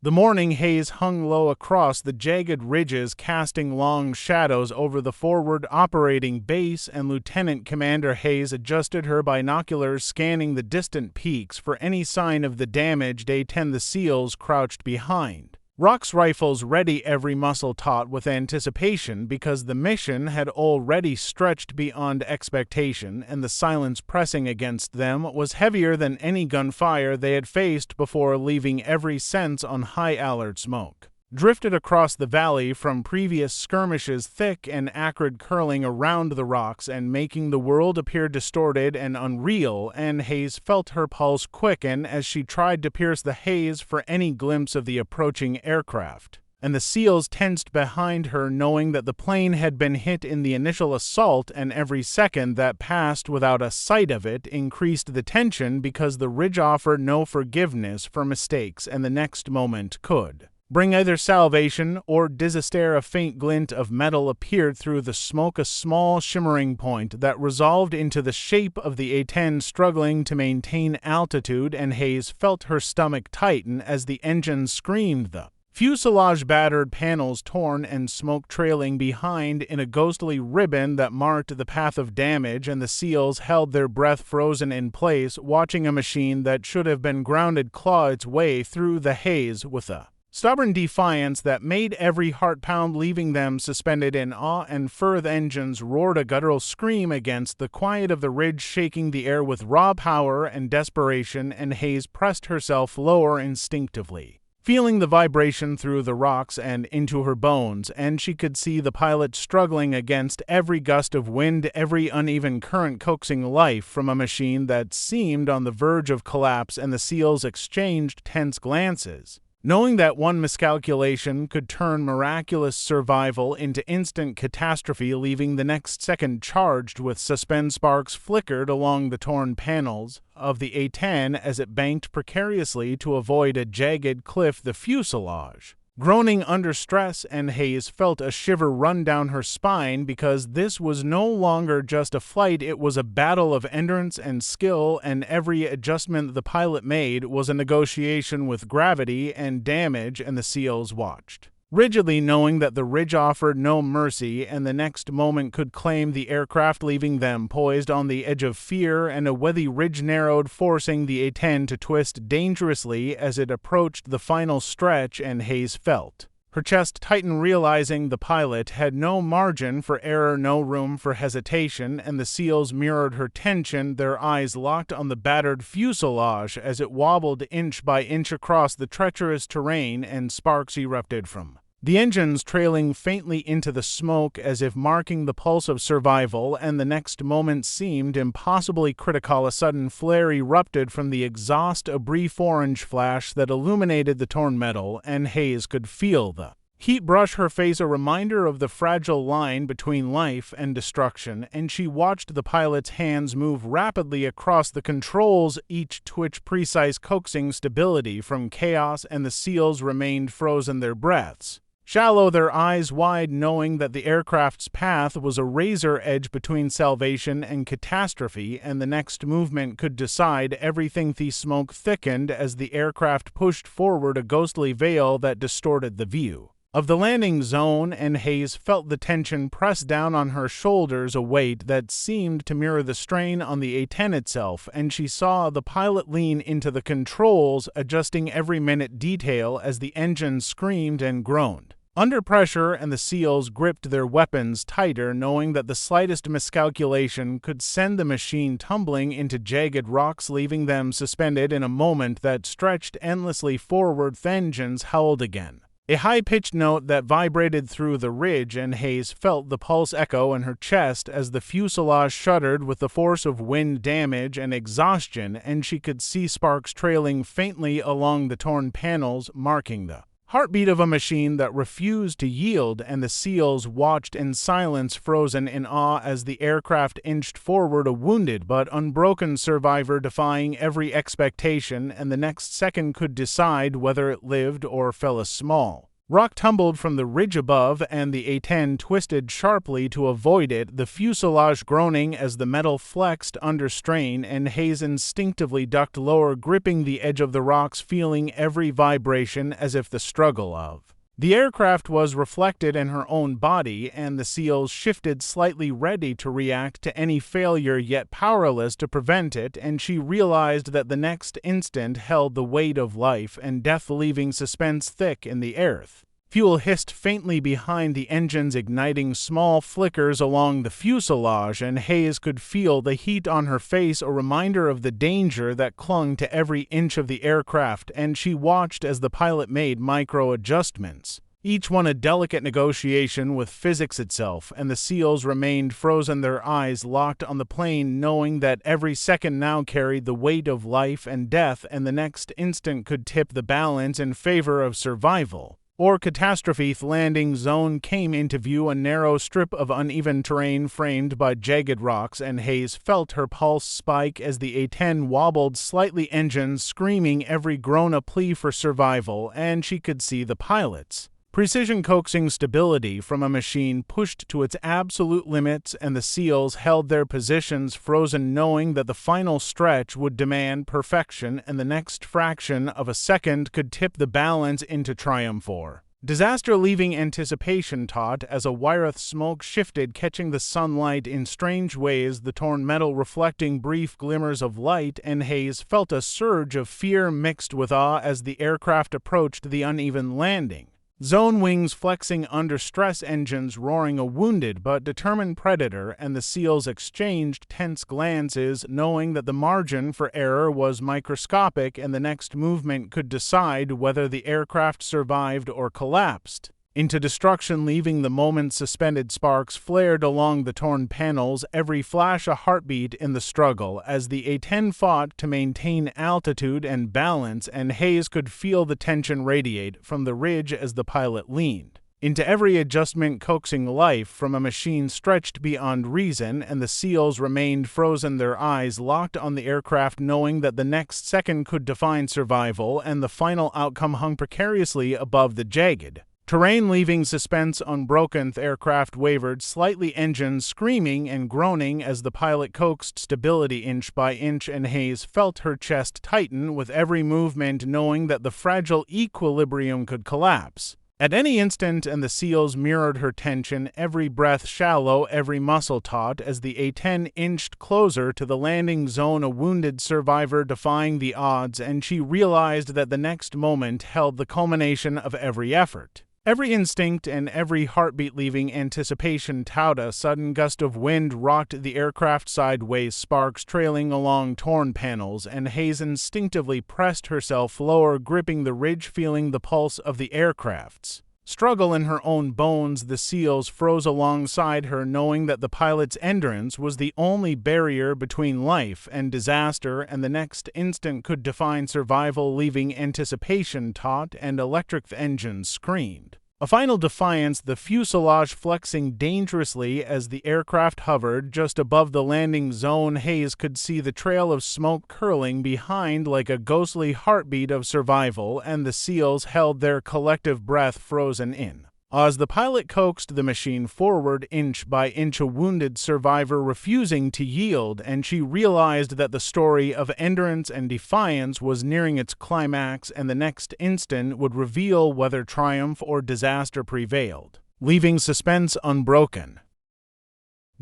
The morning haze hung low across the jagged ridges, casting long shadows over the forward operating base, and Lieutenant Commander Hayes adjusted her binoculars, scanning the distant peaks for any sign of the damaged A-10 the SEALs crouched behind. Rock's rifles ready, every muscle taut with anticipation, because the mission had already stretched beyond expectation, and the silence pressing against them was heavier than any gunfire they had faced before, leaving every sense on high alert. Smoke drifted across the valley from previous skirmishes, thick and acrid, curling around the rocks and making the world appear distorted and unreal, and Hayes felt her pulse quicken as she tried to pierce the haze for any glimpse of the approaching aircraft. And the SEALs tensed behind her, knowing that the plane had been hit in the initial assault, and every second that passed without a sight of it increased the tension, because the ridge offered no forgiveness for mistakes, and the next moment could bring either salvation or disaster. A faint glint of metal appeared through the smoke, a small shimmering point that resolved into the shape of the A-10 struggling to maintain altitude, and Hayes felt her stomach tighten as the engine screamed, the fuselage battered, panels torn, and smoke trailing behind in a ghostly ribbon that marked the path of damage, and the SEALs held their breath, frozen in place, watching a machine that should have been grounded claw its way through the haze with a stubborn defiance that made every heart pound, leaving them suspended in awe and fear. The engines roared a guttural scream against the quiet of the ridge, shaking the air with raw power and desperation, and Hayes pressed herself lower instinctively, feeling the vibration through the rocks and into her bones, and she could see the pilot struggling against every gust of wind, every uneven current coaxing life from a machine that seemed on the verge of collapse. And the SEALs exchanged tense glances, knowing that one miscalculation could turn miraculous survival into instant catastrophe, leaving the next second charged with suspense. Sparks flickered along the torn panels of the A-10 as it banked precariously to avoid a jagged cliff, the fuselage groaning under stress, and Hayes felt a shiver run down her spine, because this was no longer just a flight, it was a battle of endurance and skill, and every adjustment the pilot made was a negotiation with gravity and damage. And the SEALs watched rigidly, knowing that the ridge offered no mercy, and the next moment could claim the aircraft, leaving them poised on the edge of fear. And a weathy ridge narrowed, forcing the A-10 to twist dangerously as it approached the final stretch, and Hayes felt her chest tighten, realizing the pilot had no margin for error, no room for hesitation. And the SEALs mirrored her tension, their eyes locked on the battered fuselage as it wobbled inch by inch across the treacherous terrain, and sparks erupted from the engines, trailing faintly into the smoke as if marking the pulse of survival. And the next moment seemed impossibly critical. A sudden flare erupted from the exhaust, a brief orange flash that illuminated the torn metal, and Hayes could feel the heat brush her face, a reminder of the fragile line between life and destruction. And she watched the pilot's hands move rapidly across the controls, each twitch precise, coaxing stability from chaos. And the SEALs remained frozen, their breaths shallow, their eyes wide, knowing that the aircraft's path was a razor edge between salvation and catastrophe, and the next movement could decide everything. The smoke thickened as the aircraft pushed forward, a ghostly veil that distorted the view of the landing zone, and Hayes felt the tension press down on her shoulders, a weight that seemed to mirror the strain on the A-10 itself. And she saw the pilot lean into the controls, adjusting every minute detail as the engine screamed and groaned under pressure, and the SEALs gripped their weapons tighter, knowing that the slightest miscalculation could send the machine tumbling into jagged rocks, leaving them suspended in a moment that stretched endlessly forward. The engines howled again, a high-pitched note that vibrated through the ridge, and Hayes felt the pulse echo in her chest as the fuselage shuddered with the force of wind, damage, and exhaustion, and she could see sparks trailing faintly along the torn panels, marking the heartbeat of a machine that refused to yield. And the SEALs watched in silence, frozen in awe, as the aircraft inched forward, a wounded but unbroken survivor, defying every expectation, and the next second could decide whether it lived or fell. A small Rock tumbled from the ridge above, and the A-10 twisted sharply to avoid it, the fuselage groaning as the metal flexed under strain, and Hayes instinctively ducked lower, gripping the edge of the rocks, feeling every vibration as if the struggle of the aircraft was reflected in her own body, and the seals shifted slightly, ready to react to any failure yet powerless to prevent it, and she realized that the next instant held the weight of life and death, leaving suspense thick in the earth. Fuel hissed faintly behind the engines, igniting small flickers along the fuselage, and Hayes could feel the heat on her face, a reminder of the danger that clung to every inch of the aircraft, and she watched as the pilot made micro-adjustments, each one a delicate negotiation with physics itself, and the SEALs remained frozen, their eyes locked on the plane, knowing that every second now carried the weight of life and death, and the next instant could tip the balance in favor of survival or catastrophe. The landing zone came into view, a narrow strip of uneven terrain framed by jagged rocks, and Hayes felt her pulse spike as the A-10 wobbled slightly, engines screaming every groan a plea for survival, and she could see the pilot's precision coaxing stability from a machine pushed to its absolute limits, and the SEALs held their positions frozen, knowing that the final stretch would demand perfection, and the next fraction of a second could tip the balance into triumph or disaster, leaving anticipation taut as a Wyeth smoke shifted, catching the sunlight in strange ways, the torn metal reflecting brief glimmers of light, and Hayes felt a surge of fear mixed with awe as the aircraft approached the uneven landing zone, wings flexing under stress, engines roaring, a wounded but determined predator, and the SEALs exchanged tense glances, knowing that the margin for error was microscopic and the next movement could decide whether the aircraft survived or collapsed into destruction, leaving the moment. Suspended sparks flared along the torn panels, every flash a heartbeat in the struggle as the A-10 fought to maintain altitude and balance, and Hayes could feel the tension radiate from the ridge as the pilot leaned into every adjustment, coaxing life from a machine stretched beyond reason, and the SEALs remained frozen, their eyes locked on the aircraft, knowing that the next second could define survival, and the final outcome hung precariously above the jagged terrain, leaving suspense unbroken. The aircraft wavered slightly, engines screaming and groaning as the pilot coaxed stability inch by inch, and Hayes felt her chest tighten with every movement, knowing that the fragile equilibrium could collapse at any instant, and the SEALs mirrored her tension, every breath shallow, every muscle taut as the A-10 inched closer to the landing zone, a wounded survivor defying the odds, and she realized that the next moment held the culmination of every effort. Every instinct and every heartbeat, leaving anticipation taut. A sudden gust of wind rocked the aircraft sideways, sparks trailing along torn panels, and Hayes instinctively pressed herself lower, gripping the ridge, feeling the pulse of the aircraft's struggle in her own bones. The SEALs froze alongside her, knowing that the pilot's endurance was the only barrier between life and disaster, and the next instant could define survival, leaving anticipation taut and electric. The engines screamed a final defiance, the fuselage flexing dangerously as the aircraft hovered just above the landing zone. Hayes could see the trail of smoke curling behind like a ghostly heartbeat of survival, and the SEALs held their collective breath, frozen in as the pilot coaxed the machine forward inch by inch, a wounded survivor refusing to yield, and she realized that the story of endurance and defiance was nearing its climax, and the next instant would reveal whether triumph or disaster prevailed, leaving suspense unbroken.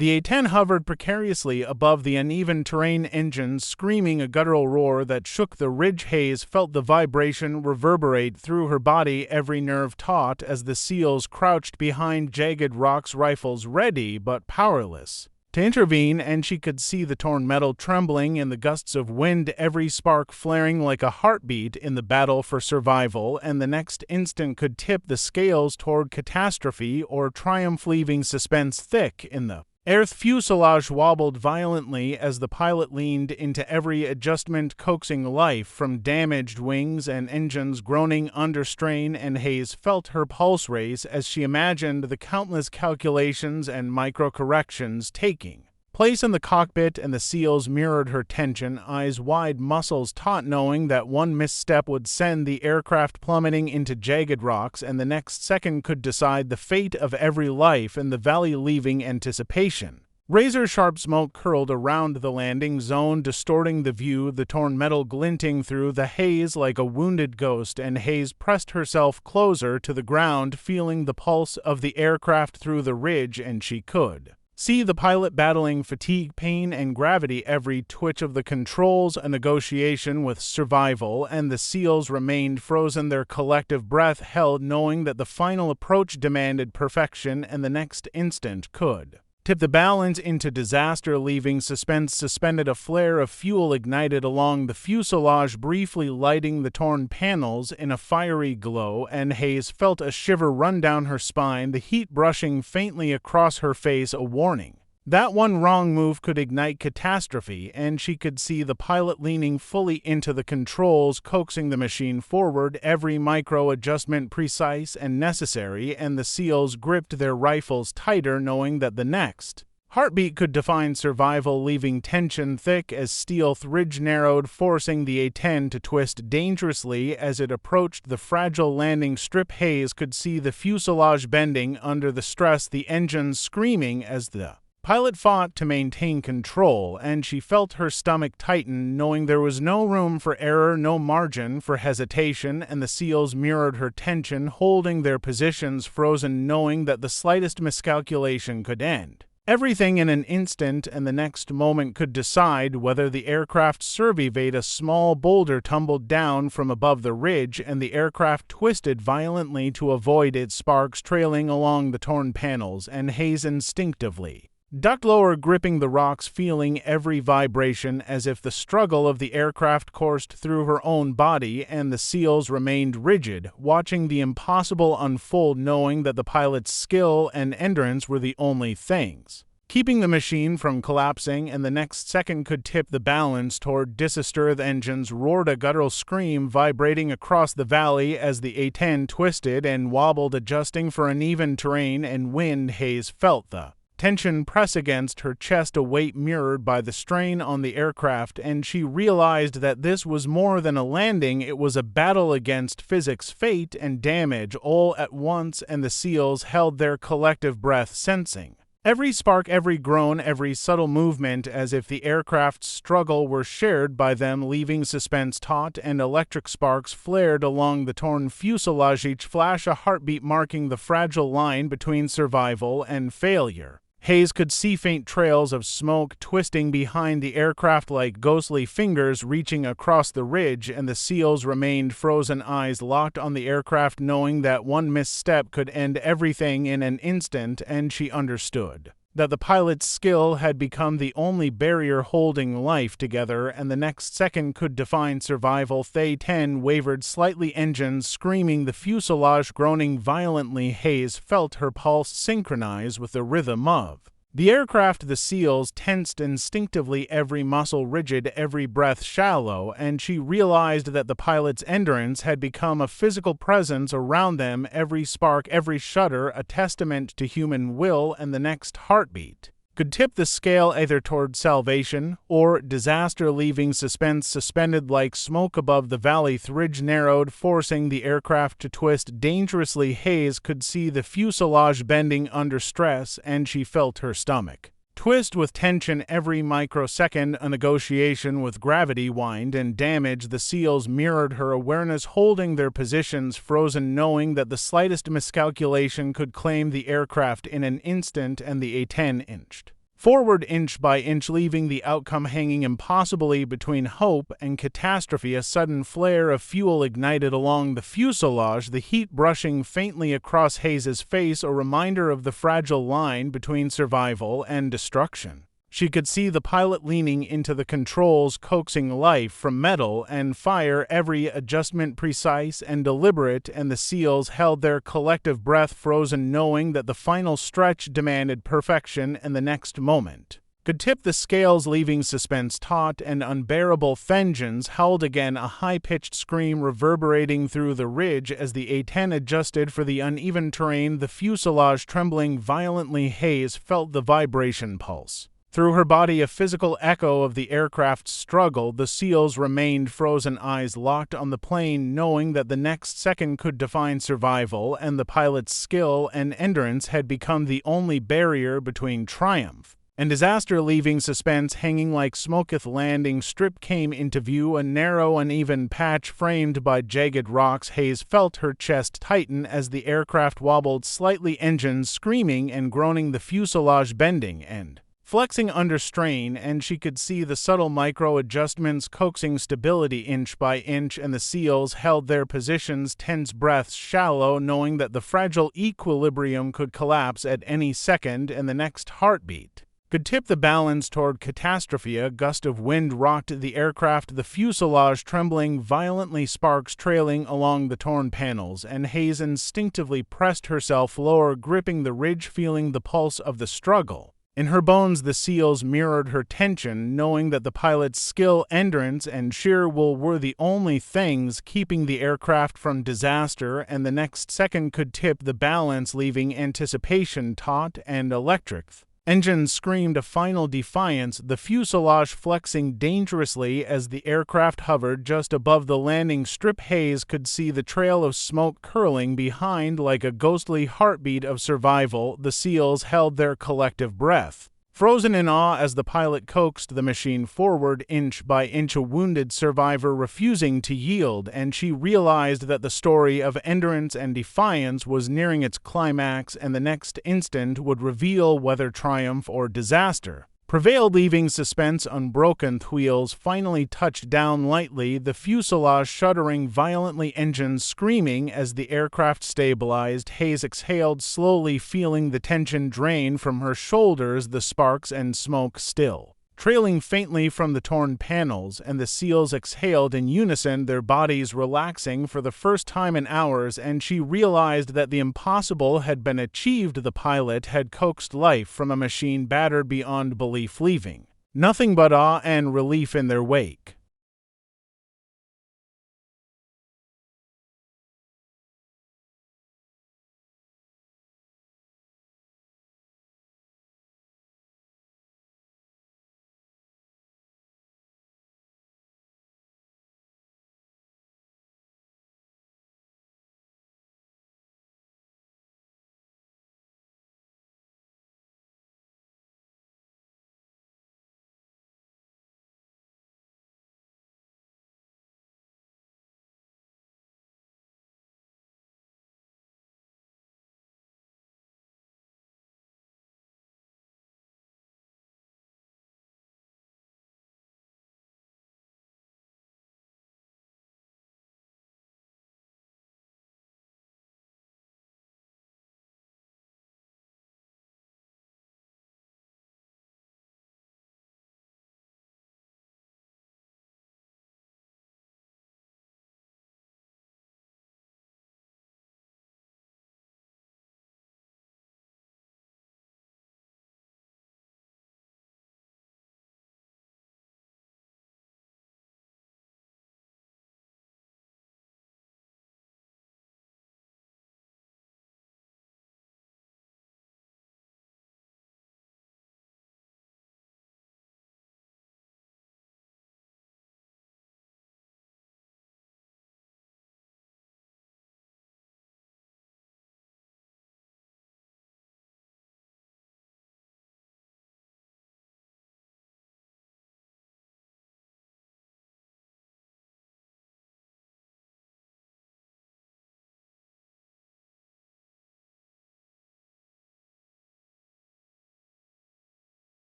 The A-10 hovered precariously above the uneven terrain, engines screaming a guttural roar that shook the ridge. Hayes felt the vibration reverberate through her body, every nerve taut as the SEALs crouched behind jagged rocks, rifles ready but powerless to intervene, and she could see the torn metal trembling in the gusts of wind, every spark flaring like a heartbeat in the battle for survival, and the next instant could tip the scales toward catastrophe or triumph, leaving suspense thick in the Earth fuselage wobbled violently as the pilot leaned into every adjustment, coaxing life from damaged wings and engines groaning under strain, and Hayes felt her pulse race as she imagined the countless calculations and micro-corrections taking place in the cockpit, and the SEALs mirrored her tension, eyes wide, muscles taut, knowing that one misstep would send the aircraft plummeting into jagged rocks, and the next second could decide the fate of every life in the valley, leaving anticipation. Razor-sharp smoke curled around the landing zone, distorting the view, the torn metal glinting through the haze like a wounded ghost, and Hayes pressed herself closer to the ground, feeling the pulse of the aircraft through the ridge, and she could see the pilot battling fatigue, pain, and gravity, every twitch of the controls a negotiation with survival, and the SEALs remained frozen, their collective breath held, knowing that the final approach demanded perfection, and the next instant could tip the balance into disaster, leaving suspense suspended. A flare of fuel ignited along the fuselage, briefly lighting the torn panels in a fiery glow, and Hayes felt a shiver run down her spine, the heat brushing faintly across her face, a warning that one wrong move could ignite catastrophe, and she could see the pilot leaning fully into the controls, coaxing the machine forward, every micro-adjustment precise and necessary, and the SEALs gripped their rifles tighter, knowing that the next heartbeat could define survival, leaving tension thick as steel. Ridge narrowed, forcing the A-10 to twist dangerously as it approached the fragile landing strip. Hayes could see the fuselage bending under the stress, the engines screaming as the pilot fought to maintain control, and she felt her stomach tighten, knowing there was no room for error, no margin for hesitation, and the SEALs mirrored her tension, holding their positions frozen, knowing that the slightest miscalculation could end everything in an instant, and the next moment could decide whether the aircraft survived. A small boulder tumbled down from above the ridge, and the aircraft twisted violently to avoid it, sparks trailing along the torn panels, and Hayes instinctively ducked lower, gripping the rocks, feeling every vibration as if the struggle of the aircraft coursed through her own body, and the SEALs remained rigid, watching the impossible unfold, knowing that the pilot's skill and endurance were the only things keeping the machine from collapsing, and the next second could tip the balance toward disaster. The engines roared, a guttural scream vibrating across the valley as the A-10 twisted and wobbled, adjusting for uneven terrain and wind. Hayes felt the tension press against her chest, a weight mirrored by the strain on the aircraft, and she realized that this was more than a landing, it was a battle against physics, fate, and damage all at once, and the SEALs held their collective breath, sensing every spark, every groan, every subtle movement, as if the aircraft's struggle were shared by them, leaving suspense taut, and electric sparks flared along the torn fuselage, each flash a heartbeat marking the fragile line between survival and failure. Hayes could see faint trails of smoke twisting behind the aircraft like ghostly fingers reaching across the ridge, and the SEALs remained frozen, eyes locked on the aircraft, knowing that one misstep could end everything in an instant, and she understood that the pilot's skill had become the only barrier holding life together, and the next second could define survival. The A-10 wavered slightly, engines screaming, the fuselage groaning violently. Hayes felt her pulse synchronize with the rhythm of the aircraft. The SEALs tensed instinctively, every muscle rigid, every breath shallow, and she realized that the pilot's endurance had become a physical presence around them, every spark, every shudder a testament to human will, and the next heartbeat could tip the scale either toward salvation or disaster, leaving suspense suspended like smoke above the valley. The ridge narrowed, forcing the aircraft to twist dangerously. Hayes could see the fuselage bending under stress, and she felt her stomach twist with tension, every microsecond a negotiation with gravity, wind, and damage. The SEALs mirrored her awareness, holding their positions frozen, knowing that the slightest miscalculation could claim the aircraft in an instant, and the A-10 inched forward inch by inch, leaving the outcome hanging impossibly between hope and catastrophe. A sudden flare of fuel ignited along the fuselage, the heat brushing faintly across Hayes's face, a reminder of the fragile line between survival and destruction. She could see the pilot leaning into the controls, coaxing life from metal and fire, every adjustment precise and deliberate, and the SEALs held their collective breath frozen, knowing that the final stretch demanded perfection, and the next moment could tip the scales, leaving suspense taut and unbearable. Engines howled again, a high-pitched scream reverberating through the ridge as the A-10 adjusted for the uneven terrain, the fuselage trembling violently. Hayes felt the vibration pulse Through her body a physical echo of the aircraft's struggle, the SEALs remained frozen, eyes locked on the plane, knowing that the next second could define survival, and the pilot's skill and endurance had become the only barrier between triumph and disaster. Leaving suspense hanging like smoketh landing strip came into view, a narrow uneven patch framed by jagged rocks. Hayes felt her chest tighten as the aircraft wobbled slightly, engines screaming and groaning, the fuselage bending and flexing under strain, and she could see the subtle micro-adjustments coaxing stability inch by inch, and the SEALs held their positions, tense breaths shallow, knowing that the fragile equilibrium could collapse at any second, and the next heartbeat could tip the balance toward catastrophe. A gust of wind rocked the aircraft, the fuselage trembling violently, sparks trailing along the torn panels, and Hayes instinctively pressed herself lower, gripping the ridge, feeling the pulse of the struggle in her bones. The SEALs mirrored her tension, knowing that the pilot's skill, endurance, and sheer will were the only things keeping the aircraft from disaster, and the next second could tip the balance, leaving anticipation taut and electric. Engines screamed a final defiance, the fuselage flexing dangerously as the aircraft hovered just above the landing strip. Hayes could see the trail of smoke curling behind like a ghostly heartbeat of survival. The SEALs held their collective breath, frozen in awe as the pilot coaxed the machine forward inch by inch, a wounded survivor refusing to yield, and she realized that the story of endurance and defiance was nearing its climax, and the next instant would reveal whether triumph or disaster prevailed. Leaving suspense unbroken, the wheels finally touched down lightly, the fuselage shuddering violently, engines screaming as the aircraft stabilized. Hayes exhaled slowly, feeling the tension drain from her shoulders, the sparks and smoke still trailing faintly from the torn panels, and the SEALs exhaled in unison, their bodies relaxing for the first time in hours, and she realized that the impossible had been achieved. The pilot had coaxed life from a machine battered beyond belief, leaving nothing but awe and relief in their wake.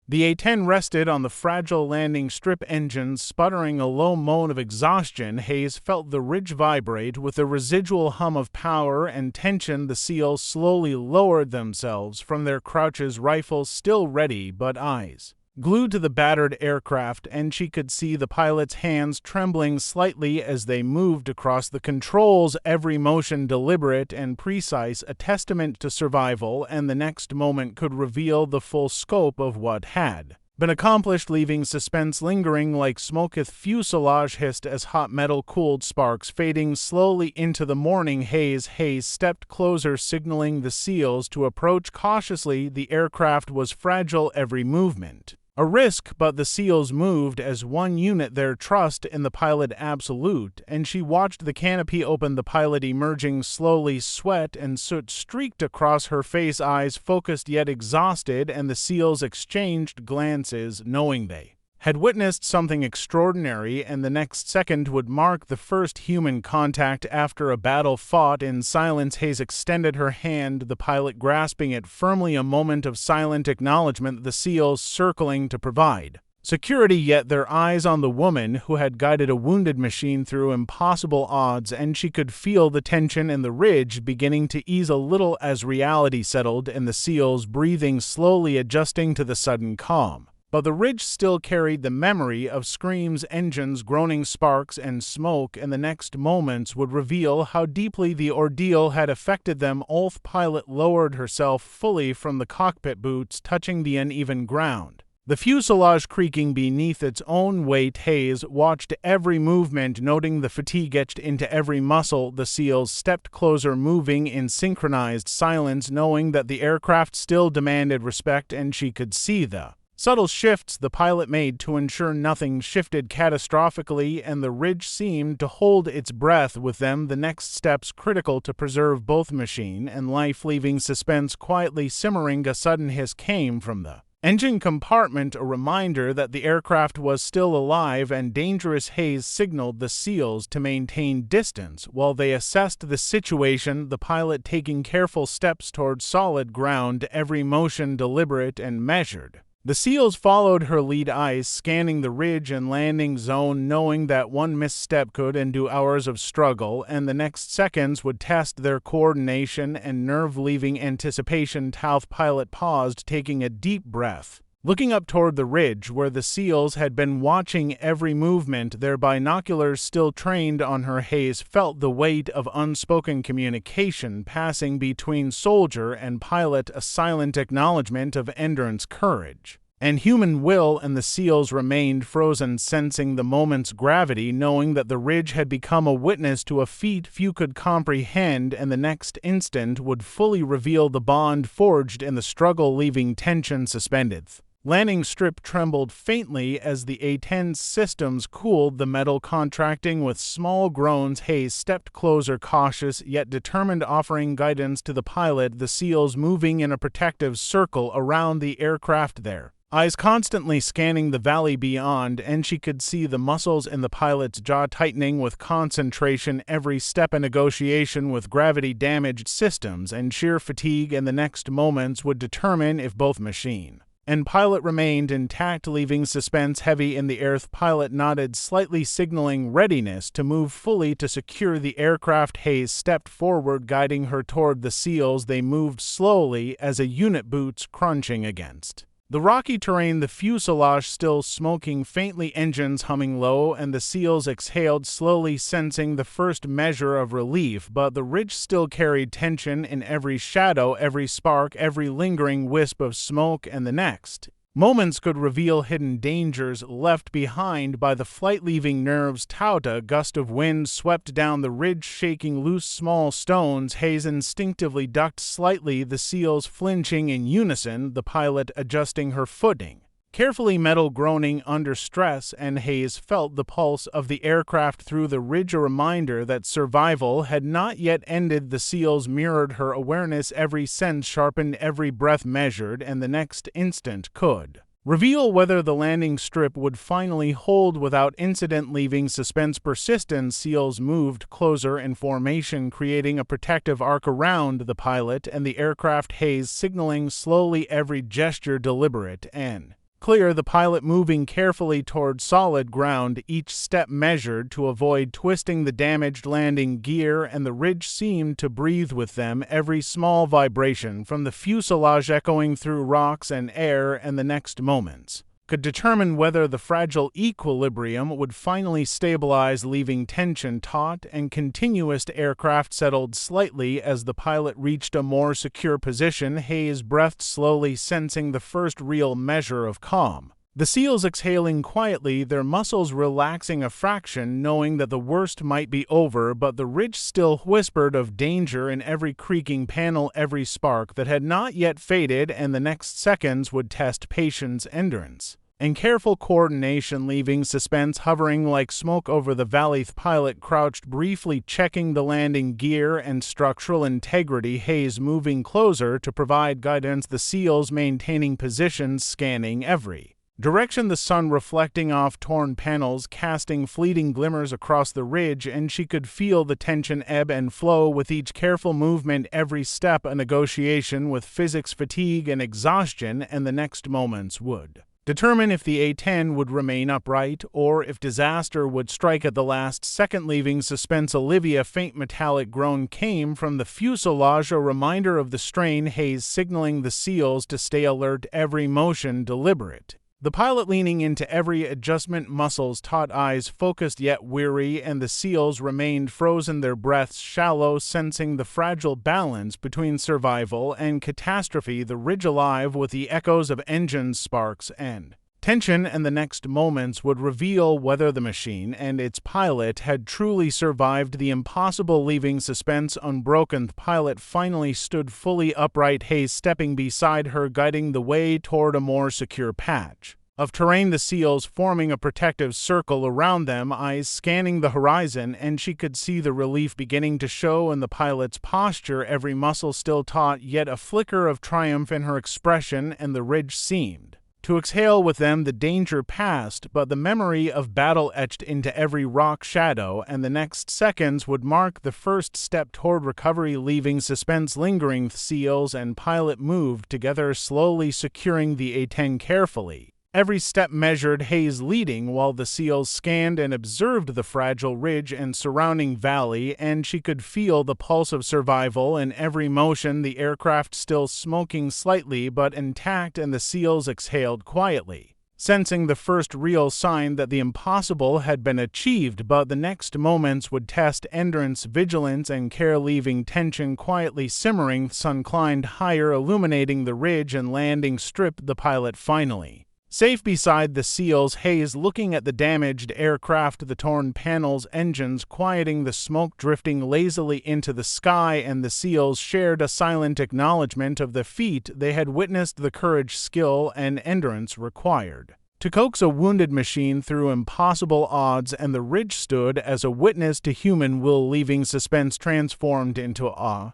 The A-10 rested on the fragile landing strip, engines sputtering a low moan of exhaustion. Hayes felt the ridge vibrate with a residual hum of power and tension. The SEALs slowly lowered themselves from their crouches, rifles still ready, but eyes glued to the battered aircraft, and she could see the pilot's hands trembling slightly as they moved across the controls, every motion deliberate and precise, a testament to survival, and the next moment could reveal the full scope of what had been accomplished, leaving suspense lingering like smoketh fuselage hissed as hot metal cooled sparks fading slowly into the morning haze. Hayes stepped closer, signaling the SEALs to approach cautiously. The aircraft was fragile, every movement a risk, but the SEALs moved as one unit, their trust in the pilot absolute, and she watched the canopy open, the pilot emerging slowly. Sweat and soot streaked across her face, eyes focused yet exhausted, and the SEALs exchanged glances, knowing they had witnessed something extraordinary, and the next second would mark the first human contact after a battle fought in silence. Hayes extended her hand, the pilot grasping it firmly, a moment of silent acknowledgement, the SEALs circling to provide security, yet their eyes on the woman who had guided a wounded machine through impossible odds, and she could feel the tension in the ridge beginning to ease a little as reality settled, and the SEALs breathing slowly, adjusting to the sudden calm. But the ridge still carried the memory of screams, engines, groaning, sparks, and smoke, and the next moments would reveal how deeply the ordeal had affected them. Ulf pilot lowered herself fully from the cockpit, boots touching the uneven ground, the fuselage creaking beneath its own weight. Hayes watched every movement, noting the fatigue etched into every muscle. The SEALs stepped closer, moving in synchronized silence, knowing that the aircraft still demanded respect, and she could see the subtle shifts the pilot made to ensure nothing shifted catastrophically, and the ridge seemed to hold its breath with them. The next steps critical to preserve both machine and life, leaving suspense quietly simmering. A sudden hiss came from the engine compartment, a reminder that the aircraft was still alive and dangerous. Hayes signaled the SEALs to maintain distance while they assessed the situation, the pilot taking careful steps toward solid ground, every motion deliberate and measured. The SEALs followed her lead, eyes scanning the ridge and landing zone, knowing that one misstep could undo hours of struggle, and the next seconds would test their coordination and nerve. Leaving anticipation, Tauth pilot paused, taking a deep breath, looking up toward the ridge where the SEALs had been watching every movement, their binoculars still trained on her. Hayes felt the weight of unspoken communication passing between soldier and pilot, a silent acknowledgement of endurance, courage, and human will, and the SEALs remained frozen, sensing the moment's gravity, knowing that the ridge had become a witness to a feat few could comprehend, and the next instant would fully reveal the bond forged in the struggle, leaving tension suspended. Landing strip trembled faintly as the A-10 systems cooled, the metal contracting with small groans. Hayes stepped closer, cautious yet determined, offering guidance to the pilot, the SEALs moving in a protective circle around the aircraft, their eyes constantly scanning the valley beyond, and she could see the muscles in the pilot's jaw tightening with concentration, every step a negotiation with gravity-damaged systems and sheer fatigue, and the next moments would determine if both machine and pilot remained intact, leaving suspense heavy in the air. The pilot nodded slightly, signaling readiness to move fully to secure the aircraft. Hayes stepped forward, guiding her toward the SEALs. They moved slowly as a unit, boots crunching against the rocky terrain, the fuselage still smoking faintly, engines humming low, and the SEALs exhaled slowly, sensing the first measure of relief, but the ridge still carried tension in every shadow, every spark, every lingering wisp of smoke, and the next moments could reveal hidden dangers left behind by the flight, leaving nerves taut. A gust of wind swept down the ridge, shaking loose small stones. Hayes instinctively ducked slightly, the SEALs flinching in unison, the pilot adjusting her footing carefully, metal groaning under stress, and Hayes felt the pulse of the aircraft through the ridge, a reminder that survival had not yet ended. The SEALs mirrored her awareness, every sense sharpened, every breath measured, and the next instant could reveal whether the landing strip would finally hold without incident. Leaving suspense persistent, SEALs moved closer in formation, creating a protective arc around the pilot and the aircraft. Hayes signaling slowly, every gesture deliberate and clear, the pilot moving carefully toward solid ground, each step measured to avoid twisting the damaged landing gear, and the ridge seemed to breathe with them, every small vibration from the fuselage echoing through rocks and air, and the next moments could determine whether the fragile equilibrium would finally stabilize, leaving tension taut and continuous. Aircraft settled slightly as the pilot reached a more secure position. Hayes breathed slowly, sensing the first real measure of calm The seals exhaling quietly, their muscles relaxing a fraction, knowing that the worst might be over, but the ridge still whispered of danger in every creaking panel, every spark that had not yet faded, and the next seconds would test patience' endurance and careful coordination, leaving suspense hovering like smoke over the valley. The pilot crouched, briefly checking the landing gear and structural integrity, Hayes moving closer to provide guidance, the seals maintaining positions, scanning every direction, the sun reflecting off torn panels, casting fleeting glimmers across the ridge, and she could feel the tension ebb and flow with each careful movement, every step a negotiation with physics, fatigue, and exhaustion, and the next moments would determine if the A-10 would remain upright or if disaster would strike at the last second, leaving suspense. Olivia, faint metallic groan came from the fuselage, a reminder of the strain, Hayes signaling the seals to stay alert, every motion deliberate. The pilot leaning into every adjustment, muscles taut, eyes focused yet weary, and the seals remained frozen, their breaths shallow, sensing the fragile balance between survival and catastrophe, the ridge alive with the echoes of engines, sparks, and tension, and the next moments would reveal whether the machine and its pilot had truly survived the impossible, leaving suspense unbroken. The pilot finally stood fully upright, Hayes stepping beside her, guiding the way toward a more secure patch of terrain, the seals forming a protective circle around them, eyes scanning the horizon, and she could see the relief beginning to show in the pilot's posture, every muscle still taut, yet a flicker of triumph in her expression, and the ridge seemed to exhale with them. The danger passed, but the memory of battle etched into every rock shadow, and the next seconds would mark the first step toward recovery, leaving suspense lingering. The seals and pilot moved together, slowly securing the A-10 carefully. Every step measured, Hayes leading, while the seals scanned and observed the fragile ridge and surrounding valley, and she could feel the pulse of survival in every motion, the aircraft still smoking slightly but intact, and the seals exhaled quietly, sensing the first real sign that the impossible had been achieved, but the next moments would test endurance, vigilance, and care, leaving tension quietly simmering. The sun climbed higher, illuminating the ridge and landing strip, the pilot finally safe beside the seals, Hayes looking at the damaged aircraft, the torn panels, engines quieting, the smoke drifting lazily into the sky, and the seals shared a silent acknowledgement of the feat they had witnessed, the courage, skill, and endurance required to coax a wounded machine through impossible odds, and the ridge stood as a witness to human will, leaving suspense transformed into awe.